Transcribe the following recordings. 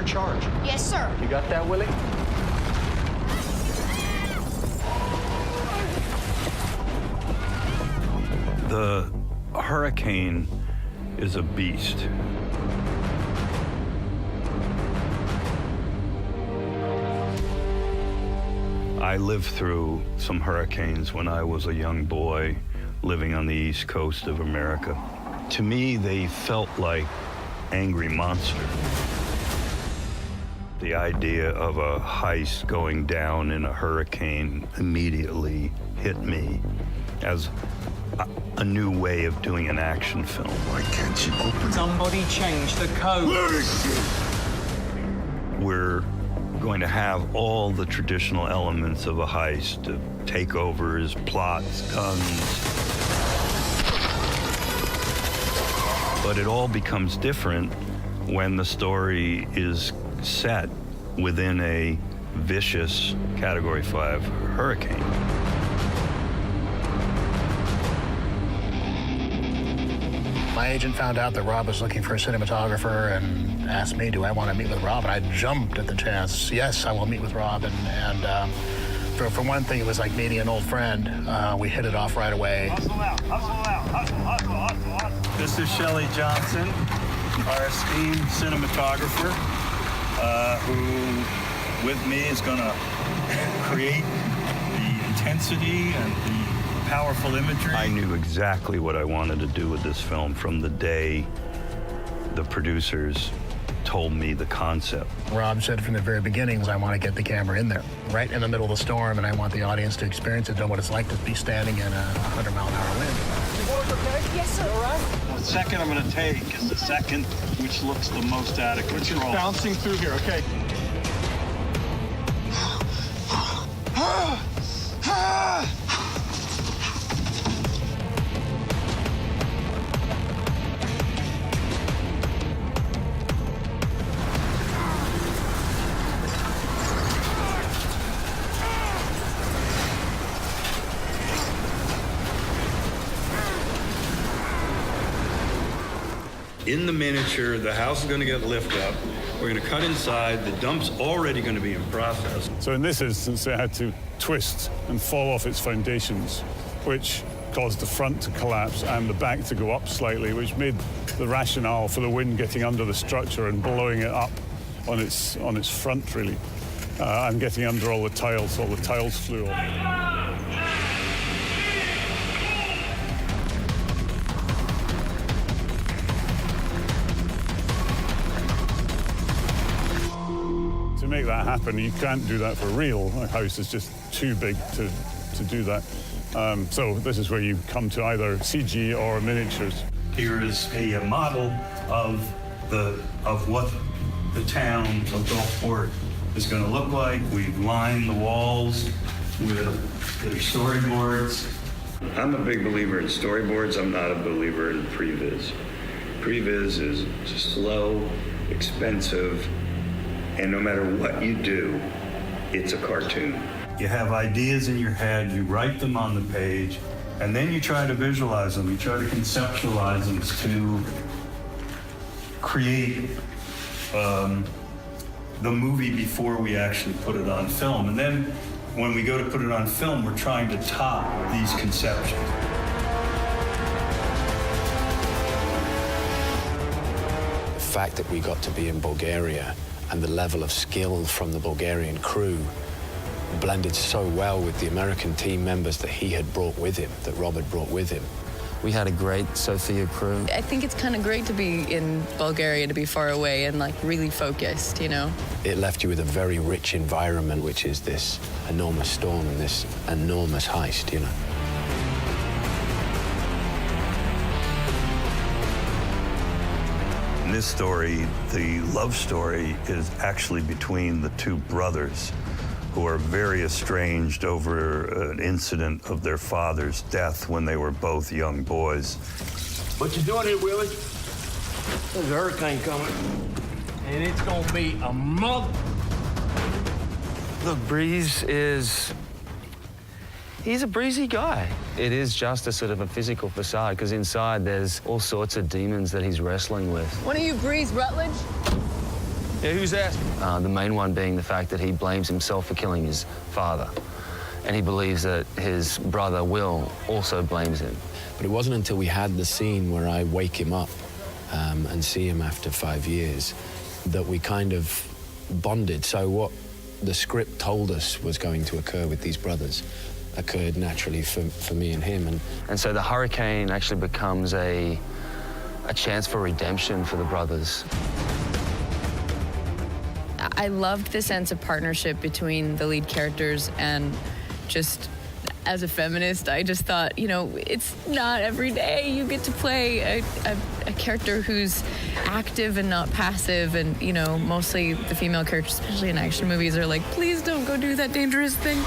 charge. Yes, sir. You got that, Willie? The hurricane is a beast. I lived through some hurricanes when I was a young boy living on the East Coast of America. To me, they felt like angry monsters. The idea of a heist going down in a hurricane immediately hit me as a new way of doing an action film. Why can't you open it? Somebody change the code. Where is she? We're going to have all the traditional elements of a heist, takeovers, plots, guns. But it all becomes different when the story is set within a vicious Category 5 hurricane. My agent found out that Rob was looking for a cinematographer and asked me, do I want to meet with Rob? And I jumped at the chance. Yes, I will meet with Rob. And for one thing, it was like meeting an old friend. We hit it off right away. Hustle out, hustle out, hustle, hustle, hustle, hustle. This is Shelley Johnson, our esteemed cinematographer, who, with me, is going to create the intensity and the powerful imagery. I knew exactly what I wanted to do with this film from the day the producers told me the concept. Rob said from the very beginning, I want to get the camera in there, right in the middle of the storm, and I want the audience to experience it, know what it's like to be standing in a 100-mile-an-hour wind. Okay? Yes, sir. All right. The second I'm going to take is the second which looks the most out of control. Which is bouncing through here, okay? In the miniature, the house is going to get lifted up. We're going to cut inside. The dump's already going to be in process. So in this instance, it had to twist and fall off its foundations, which caused the front to collapse and the back to go up slightly, which made the rationale for the wind getting under the structure and blowing it up on its front, really, and getting under all the tiles, so all the tiles flew off. To make that happen, you can't do that for real. A house is just too big to do that. So this is where you come to either CG or miniatures. Here is a model of what the town of Gulfport is going to look like. We've lined the walls with their storyboards. I'm a big believer in storyboards. I'm not a believer in previs. Previs is slow, expensive, and no matter what you do, it's a cartoon. You have ideas in your head, you write them on the page, and then you try to visualize them. You try to conceptualize them to create the movie before we actually put it on film. And then when we go to put it on film, we're trying to top these conceptions. The fact that we got to be in Bulgaria and the level of skill from the Bulgarian crew blended so well with the American team members that he had brought with him, that Rob had brought with him. We had a great Sofia crew. I think it's kind of great to be in Bulgaria, to be far away and like really focused, you know? It left you with a very rich environment, which is this enormous storm and this enormous heist, you know? In this story, the love story is actually between the two brothers who are very estranged over an incident of their father's death when they were both young boys. What you doing here, Willie? There's a hurricane coming. And it's gonna be a mother. Look, Breeze he's a breezy guy. It is just a sort of a physical facade, because inside there's all sorts of demons that he's wrestling with. One of you Breeze Rutledge? Yeah, who's asking? The main one being the fact that he blames himself for killing his father. And he believes that his brother Will also blames him. But it wasn't until we had the scene where I wake him up and see him after 5 years that we kind of bonded. So what the script told us was going to occur with these brothers occurred naturally for me and him. And so the hurricane actually becomes a chance for redemption for the brothers. I loved the sense of partnership between the lead characters, and just as a feminist, I just thought, you know, it's not every day you get to play a character who's active and not passive. And, you know, mostly the female characters, especially in action movies, are like, please don't go do that dangerous thing.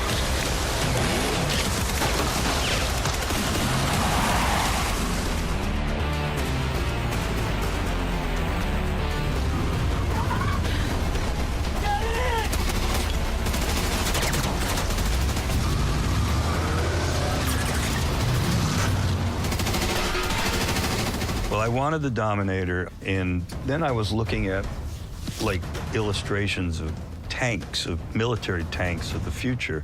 Well, I wanted the Dominator, and then I was looking at, like, illustrations of tanks, of military tanks of the future,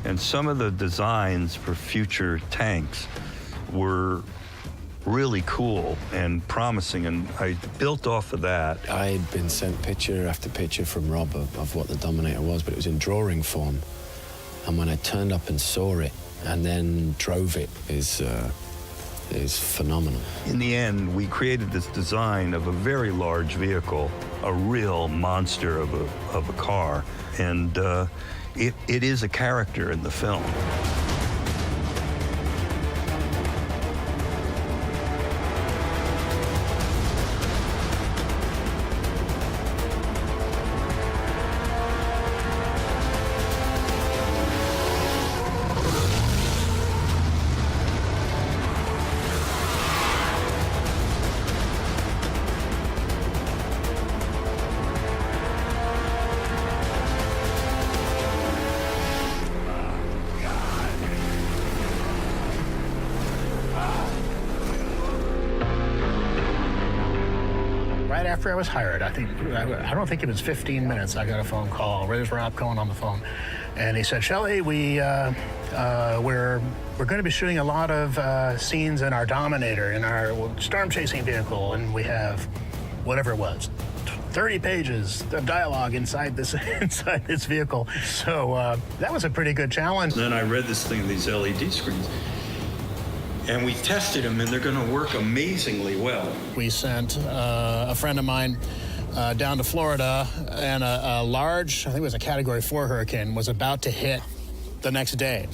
and some of the designs for future tanks were really cool and promising, and I built off of that. I'd been sent picture after picture from Rob of what the Dominator was, but it was in drawing form. And when I turned up and saw it and then drove it is phenomenal. In the end, we created this design of a very large vehicle, a real monster of a car, and it is a character in the film. Right after I was hired, I don't think it was 15 minutes, I got a phone call. There's Rob Cohen on the phone. And he said, Shelley, we're going to be shooting a lot of scenes in our Dominator, in our storm chasing vehicle, and we have whatever it was, 30 pages of dialogue inside this vehicle. So that was a pretty good challenge. Then I read this thing, these LED screens, and we tested them, and they're going to work amazingly well. We sent a friend of mine down to Florida, and a large, I think it was a Category 4 hurricane, was about to hit the next day.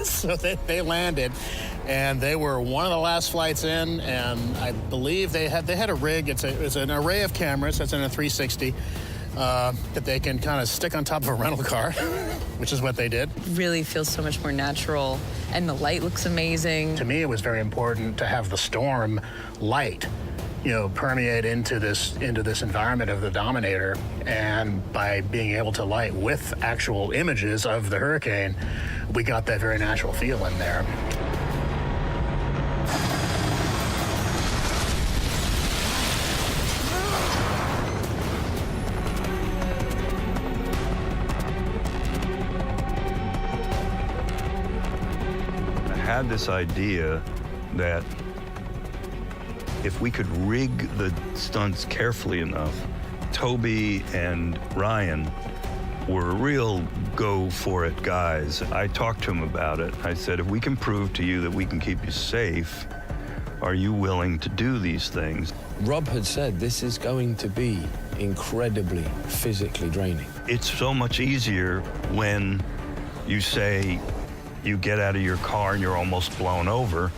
So they landed, and they were one of the last flights in, and I believe they had a rig. It's an array of cameras. That's in a 360 that they can kind of stick on top of a rental car, which is what they did. Really feels so much more natural, and the light looks amazing. To me, it was very important to have the storm light, you know, permeate into this environment of the Dominator, and by being able to light with actual images of the hurricane, we got that very natural feel in there. I had this idea that if we could rig the stunts carefully enough, Toby and Ryan were real go-for-it guys. I talked to him about it. I said, if we can prove to you that we can keep you safe, are you willing to do these things? Rob had said this is going to be incredibly physically draining. It's so much easier when you say you get out of your car and you're almost blown over,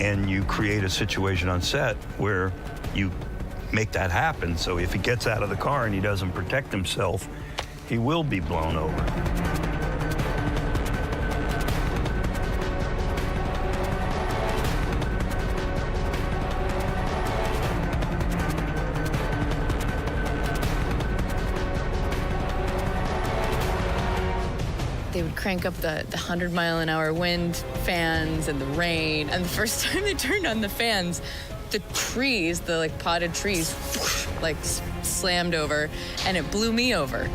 and you create a situation on set where you make that happen. So if he gets out of the car and he doesn't protect himself, he will be blown over. They would crank up the 100-mile-an-hour wind fans and the rain. And the first time they turned on the fans, the trees, the like potted trees, like slammed over, and it blew me over.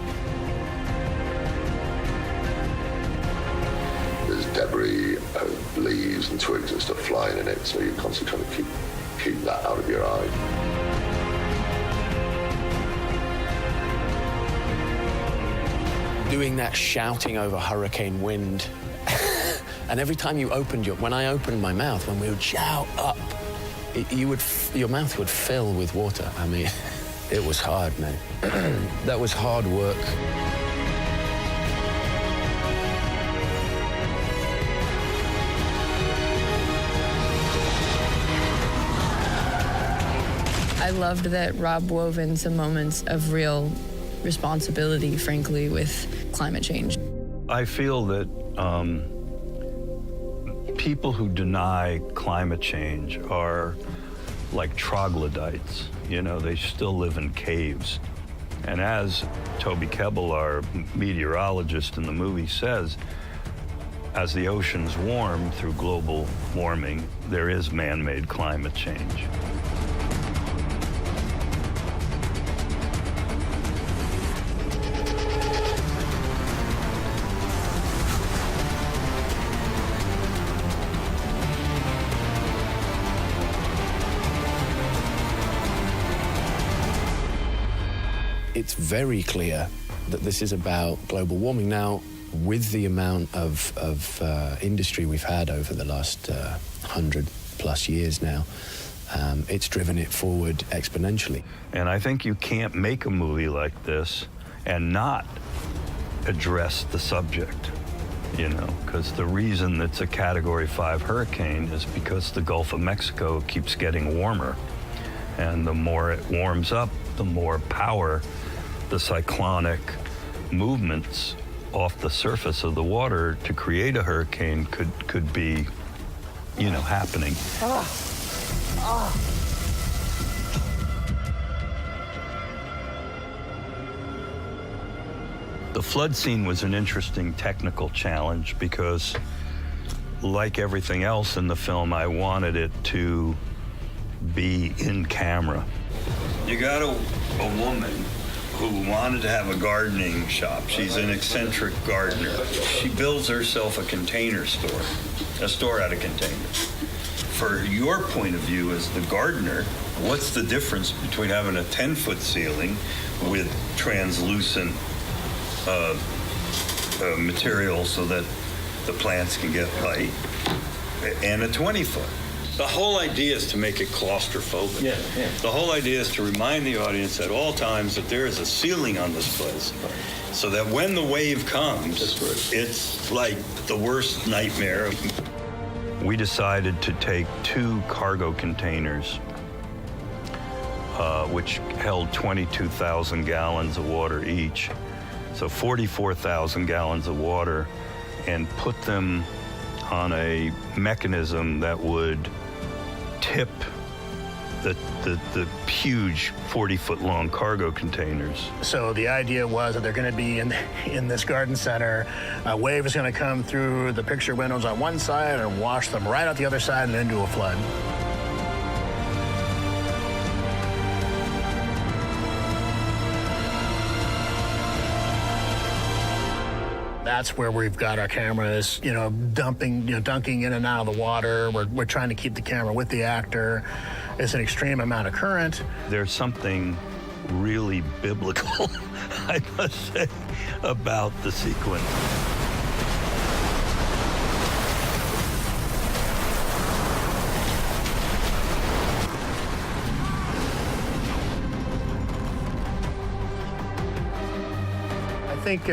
There's debris of leaves and twigs and stuff flying in it, so you're constantly trying to keep that out of your eye. Doing that shouting over hurricane wind, and every time you opened when I opened my mouth, when we would shout up, your mouth would fill with water. I mean, it was hard, man. That was hard work. I loved that Rob wove in some moments of real responsibility, frankly, with climate change. I feel that people who deny climate change are like troglodytes. You know, they still live in caves. And as Toby Kebbell, our meteorologist in the movie, says, as the oceans warm through global warming, there is man-made climate change. It's very clear that this is about global warming. Now, with the amount of industry we've had over the last 100+ years now, it's driven it forward exponentially. And I think you can't make a movie like this and not address the subject, you know, because the reason it's a Category 5 hurricane is because the Gulf of Mexico keeps getting warmer. And the more it warms up, the more power the cyclonic movements off the surface of the water to create a hurricane could be, you know, happening. The flood scene was an interesting technical challenge because, like everything else in the film, I wanted it to be in camera. You got a woman who wanted to have a gardening shop. She's an eccentric gardener. She builds herself a container store, a store out of containers. For your point of view as the gardener, what's the difference between having a 10-foot ceiling with translucent material so that the plants can get light and a 20-foot? The whole idea is to make it claustrophobic. Yeah. The whole idea is to remind the audience at all times that there is a ceiling on this place, so that when the wave comes, it's like the worst nightmare. We decided to take 2 cargo containers, which held 22,000 gallons of water each, so 44,000 gallons of water, and put them on a mechanism that would tip the huge 40-foot long cargo containers. So the idea was that they're going to be in this garden center. A wave is going to come through the picture windows on one side and wash them right out the other side and into a flood. That's where we've got our cameras, you know, dunking in and out of the water. We're trying to keep the camera with the actor. It's an extreme amount of current. There's something really biblical, I must say, about the sequence. I think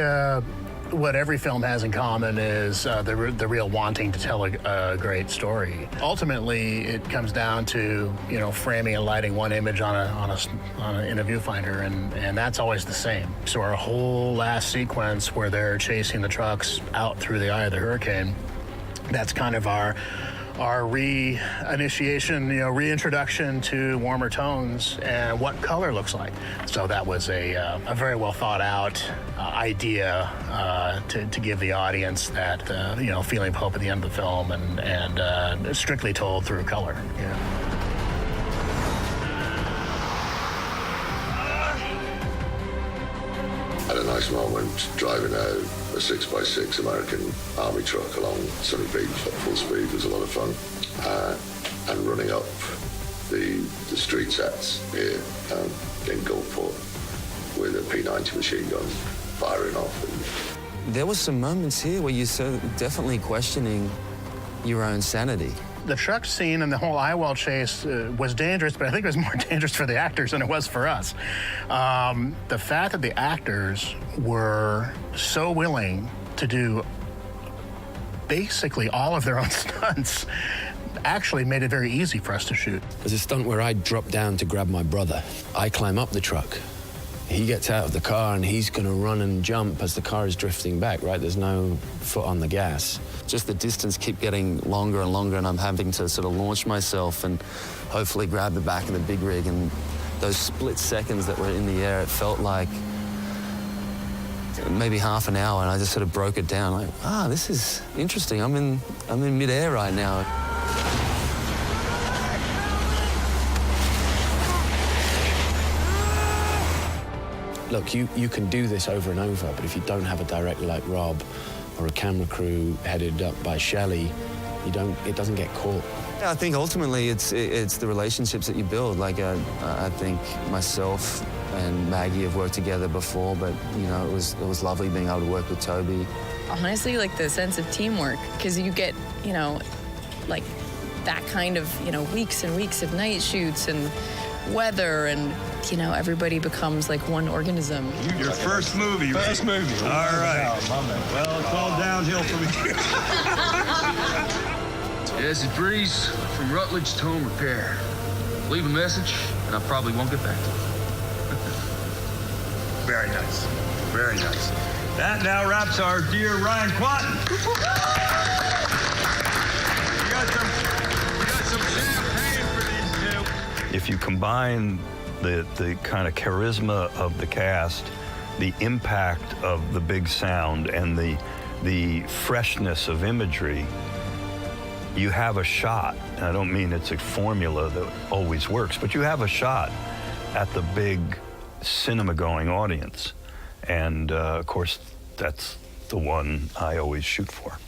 what every film has in common is the real wanting to tell a great story. Ultimately, it comes down to, you know, framing and lighting one image in a viewfinder, and that's always the same. So our whole last sequence where they're chasing the trucks out through the eye of the hurricane, that's kind of our reinitiation, you know, reintroduction to warmer tones and what color looks like. So that was a very well thought out idea to give the audience that, you know, feeling of hope at the end of the film and strictly told through color. Yeah. nice moment driving a 6x6 American Army truck along Sunny Beach at full speed was a lot of fun. And running up the street sets here in Gulfport with a P90 machine gun firing off. There was some moments here where you're so definitely questioning your own sanity. The truck scene and the whole eyewall chase was dangerous, but I think it was more dangerous for the actors than it was for us. The fact that the actors were so willing to do basically all of their own stunts actually made it very easy for us to shoot. There's a stunt where I drop down to grab my brother. I climb up the truck. He gets out of the car and he's going to run and jump as the car is drifting back, right? There's no foot on the gas. Just the distance keep getting longer and longer, and I'm having to sort of launch myself and hopefully grab the back of the big rig. And those split seconds that were in the air, it felt like maybe half an hour, and I just sort of broke it down. Like, this is interesting. I'm in midair right now. Look, you can do this over and over, but if you don't have a director like Rob or a camera crew headed up by Shelley, it doesn't get caught. Yeah, I think ultimately it's the relationships that you build. Like I think myself and Maggie have worked together before, but you know, it was lovely being able to work with Toby. Honestly, like the sense of teamwork, because you get, you know, like that kind of, you know, weeks and weeks of night shoots and weather, and you know, everybody becomes like one organism. Your first movie, right? First movie. All right. Well, it's all downhill from here. This is Breeze from Rutledge to Home Repair. Leave a message, and I probably won't get back to you. Very nice. Very nice. That now wraps our dear Ryan Quanten. We got some champagne for these two. If you combine the kind of charisma of the cast, the impact of the big sound, and the freshness of imagery, you have a shot. And I don't mean it's a formula that always works, but you have a shot at the big cinema-going audience. And of course, that's the one I always shoot for.